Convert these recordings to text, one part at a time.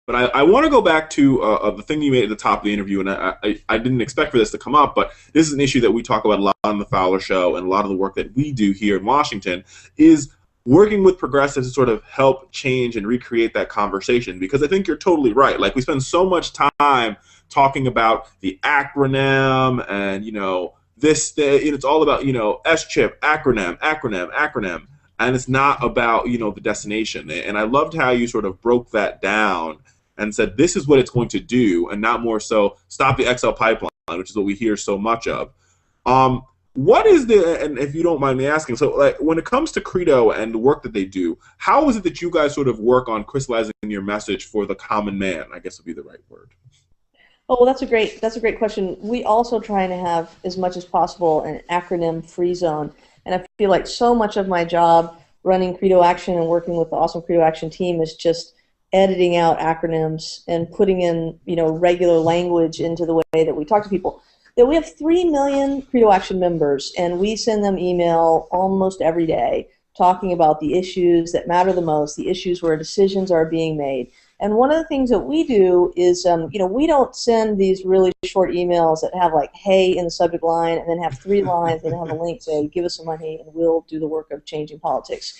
But I want to go back to the thing you made at the top of the interview, and I didn't expect for this to come up, but this is an issue that we talk about a lot on the Fowler Show, and a lot of the work that we do here in Washington is working with progressives to sort of help change and recreate that conversation. Because I think you're totally right. Like, we spend so much time talking about the acronym and, it's all about, S-chip, acronym, and it's not about, the destination. And I loved how you sort of broke that down and said this is what it's going to do, and not more so stop the XL pipeline, which is what we hear so much of. What is and if you don't mind me asking, so like when it comes to CREDO and the work that they do, how is it that you guys sort of work on crystallizing your message for the common man, I guess would be the right word? Oh, well, that's a great question. We also try to have, as much as possible, an acronym-free zone. And I feel like so much of my job running CREDO Action and working with the awesome CREDO Action team is just editing out acronyms and putting in, regular language into the way that we talk to people. That we have 3 million CREDO Action members, and we send them email almost every day talking about the issues that matter the most, the issues where decisions are being made. And one of the things that we do is, we don't send these really short emails that have like "hey" in the subject line and then have 3 lines and have a link say, "give us some money and we'll do the work of changing politics."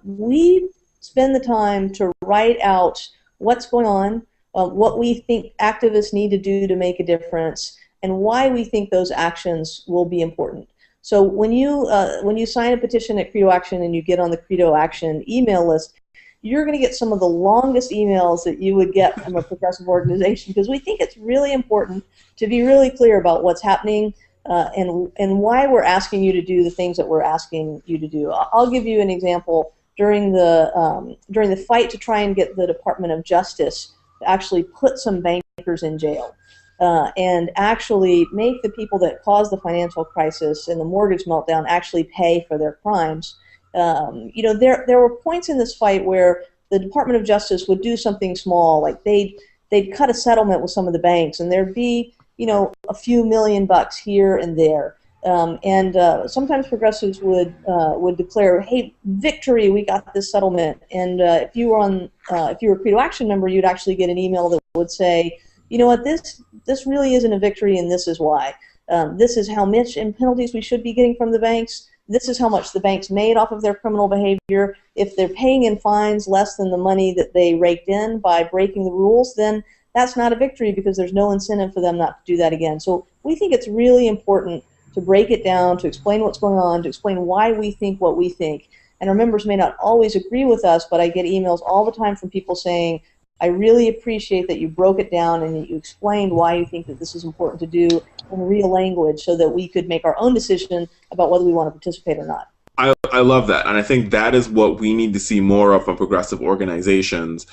We spend the time to write out what's going on, what we think activists need to do to make a difference, and why we think those actions will be important. So when you sign a petition at CREDO Action and you get on the CREDO Action email list, you're going to get some of the longest emails that you would get from a progressive organization, because we think it's really important to be really clear about what's happening and why we're asking you to do the things that we're asking you to do. I'll give you an example. During the fight to try and get the Department of Justice to actually put some bankers in jail and actually make the people that caused the financial crisis and the mortgage meltdown actually pay for their crimes. There were points in this fight where the Department of Justice would do something small, like they'd cut a settlement with some of the banks, and there'd be a few $1,000,000 here and there, and sometimes progressives would declare, "Hey, victory! We got this settlement." And if you were a CREDO Action member, you'd actually get an email that would say, "You know what? This really isn't a victory, and this is why. This is how much in penalties we should be getting from the banks. This is how much the banks made off of their criminal behavior. If they're paying in fines less than the money that they raked in by breaking the rules, then that's not a victory because there's no incentive for them not to do that again." So we think it's really important to break it down, to explain what's going on, to explain why we think what we think. And our members may not always agree with us, but I get emails all the time from people saying, "I really appreciate that you broke it down and that you explained why you think that this is important to do in real language so that we could make our own decision about whether we want to participate or not." I love that, and I think that is what we need to see more of from progressive organizations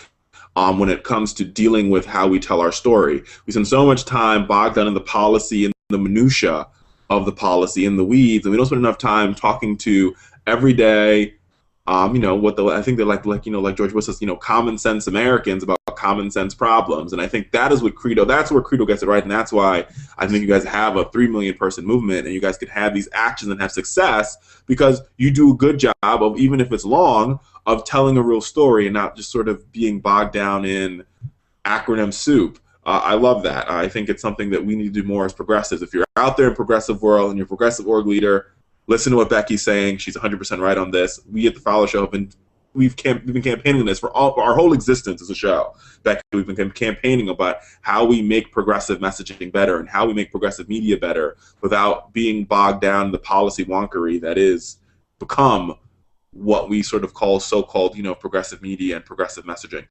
when it comes to dealing with how we tell our story. We spend so much time bogged down in the policy and the minutia of the policy, in the weeds, and we don't spend enough time talking to everyday I think they're like George Bush says, common sense Americans about common sense problems. And I think that is what that's where CREDO gets it right. And that's why I think you guys have a 3 million person movement, and you guys could have these actions and have success because you do a good job of, even if it's long, of telling a real story and not just sort of being bogged down in acronym soup. I love that. I think it's something that we need to do more as progressives. If you're out there in progressive world and you're a progressive org leader, listen to what Becky's saying. She's 100% right on this. We at the Fowler Show we've been campaigning on this for our whole existence as a show. Becky, we've been campaigning about how we make progressive messaging better and how we make progressive media better without being bogged down in the policy wonkery that is become what we sort of call so-called progressive media and progressive messaging.